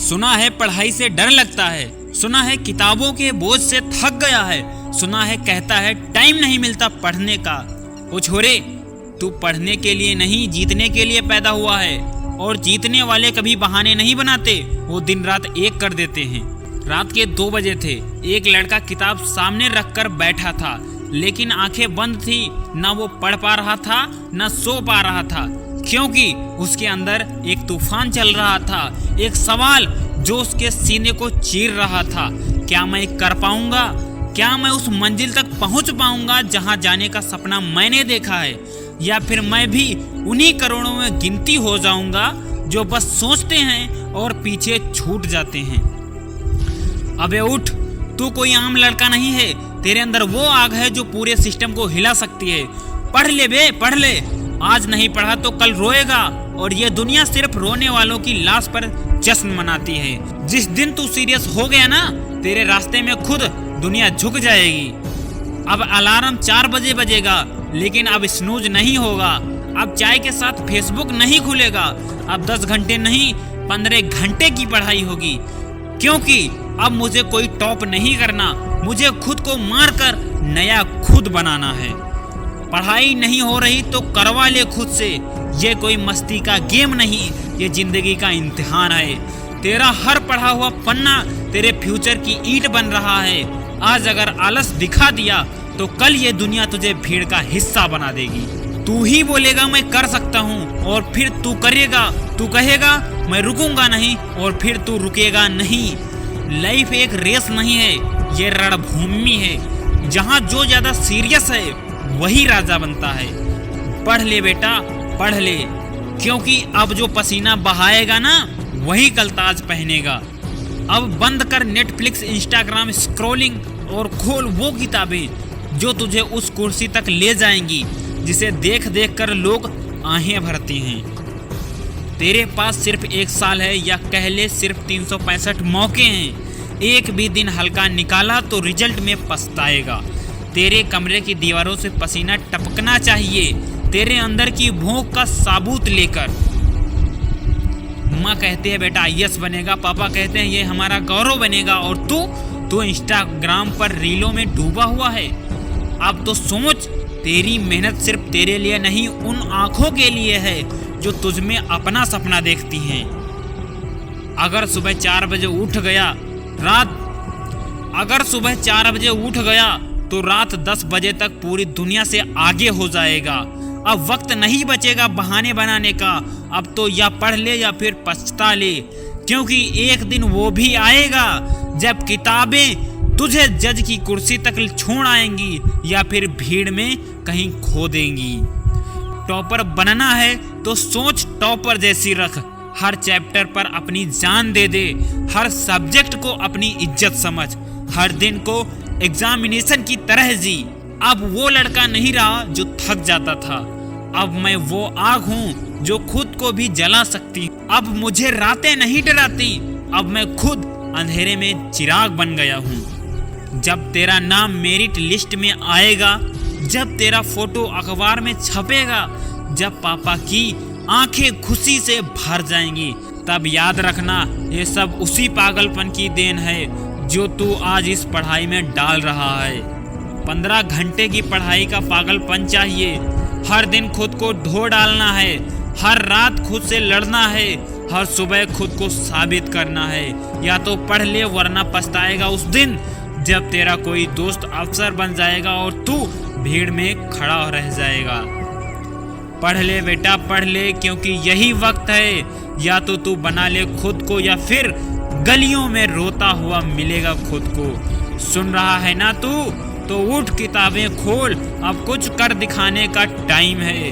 सुना है पढ़ाई से डर लगता है, सुना है किताबों के बोझ से थक गया है, सुना है कहता है टाइम नहीं मिलता पढ़ने का। ओ छोरे, तू पढ़ने के लिए नहीं जीतने के लिए पैदा हुआ है, और जीतने वाले कभी बहाने नहीं बनाते, वो दिन रात एक कर देते हैं। रात के 2 बजे थे। एक लड़का किताब सामने रखकर बैठा था, लेकिन आंखें बंद थी। ना वो पढ़ पा रहा था, ना सो पा रहा था, क्योंकि उसके अंदर एक तूफान चल रहा था। एक सवाल जो उसके सीने को चीर रहा था, क्या मैं कर पाऊंगा? क्या मैं उस मंजिल तक पहुंच पाऊंगा जहां जाने का सपना मैंने देखा है? या फिर मैं भी उन्हीं करोड़ों में गिनती हो जाऊंगा जो बस सोचते हैं और पीछे छूट जाते हैं। अबे उठ, तू कोई आम लड़का नहीं है। तेरे अंदर वो आग है जो पूरे सिस्टम को हिला सकती है। पढ़ ले बे, पढ़ ले। आज नहीं पढ़ा तो कल रोएगा, और ये दुनिया सिर्फ रोने वालों की लाश पर जश्न मनाती है। जिस दिन तू सीरियस हो गया ना, तेरे रास्ते में खुद दुनिया झुक जाएगी। अब अलार्म 4 बजे बजेगा, लेकिन अब स्नूज नहीं होगा। अब चाय के साथ फेसबुक नहीं खुलेगा। अब 10 घंटे नहीं 15 घंटे की पढ़ाई होगी, क्योंकि अब मुझे कोई टॉप नहीं करना। मुझे खुद को मारकर नया खुद बनाना है। पढ़ाई नहीं हो रही तो करवा ले खुद से। ये कोई मस्ती का गेम नहीं, ये जिंदगी का इम्तिहान है। तेरा हर पढ़ा हुआ पन्ना तेरे फ्यूचर की ईंट बन रहा है। आज अगर आलस दिखा दिया तो कल ये दुनिया तुझे भीड़ का हिस्सा बना देगी। तू ही बोलेगा मैं कर सकता हूँ, और फिर तू करेगा। तू कहेगा मैं रुकूंगा नहीं, और फिर तू रुकेगा नहीं। लाइफ एक रेस नहीं है, ये रणभूमि है, जहाँ जो ज्यादा सीरियस है वही राजा बनता है। पढ़ ले बेटा, पढ़ ले, क्योंकि अब जो पसीना बहाएगा ना, वही कल ताज पहनेगा। अब बंद कर नेटफ्लिक्स, इंस्टाग्राम स्क्रॉलिंग, और खोल वो किताबें जो तुझे उस कुर्सी तक ले जाएंगी जिसे देख देख कर लोग आहें भरते हैं। तेरे पास सिर्फ 1 साल है, या कह ले सिर्फ 365 मौके हैं। एक भी दिन हल्का निकाला तो रिजल्ट में पछताएगा। तेरे कमरे की दीवारों से पसीना टपकना चाहिए, तेरे अंदर की भूख का साबूत लेकर। माँ कहते हैं बेटा IAS बनेगा, पापा कहते हैं ये हमारा गौरव बनेगा, और तू इंस्टाग्राम पर रीलों में डूबा हुआ है। अब तो सोच, तेरी मेहनत सिर्फ तेरे लिए नहीं, उन आंखों के लिए है जो तुझ में अपना सपना देखती हैं। अगर सुबह 4 बजे उठ गया तो रात 10 बजे तक पूरी दुनिया से आगे हो जाएगा। अब वक्त नहीं बचेगा बहाने बनाने का। अब तो या पढ़ ले या फिर पछता ले, क्योंकि एक दिन वो भी आएगा जब किताबें तुझे जज की कुर्सी तक छोड़ आएंगी, या फिर भीड़ में कहीं खो देंगी। टॉपर बनना है तो सोच टॉपर जैसी रख। हर चैप्टर पर अपनी जान दे दे। हर सब्जेक्ट को अपनी इज्जत समझ। हर दिन को एग्जामिनेशन की तरह जी। अब वो लड़का नहीं रहा जो थक जाता था। अब मैं वो आग हूँ जो खुद को भी जला सकती। अब मुझे रातें नहीं डराती। अब मैं खुद अंधेरे में चिराग बन गया हूँ। जब तेरा नाम मेरिट लिस्ट में आएगा, जब तेरा फोटो अखबार में छपेगा, जब पापा की आंखें खुशी से भर जाएंगी, तब याद रखना ये सब उसी पागलपन की देन है जो तू आज इस पढ़ाई में डाल रहा है। 15 घंटे की पढ़ाई का पागलपन चाहिए। हर दिन खुद को ढो डालना है, हर रात खुद से लड़ना है, हर सुबह खुद को साबित करना है। या तो पढ़ ले, वरना पछताएगा उस दिन जब तेरा कोई दोस्त अफसर बन जाएगा और तू भीड़ में खड़ा रह जाएगा। पढ़ ले बेटा, पढ़ ले, क्योंकि यही वक्त है। या तो तू बना ले खुद को, या फिर गलियों में रोता हुआ मिलेगा खुद को। सुन रहा है ना तू? तो उठ, किताबें खोल, अब कुछ कर दिखाने का टाइम है।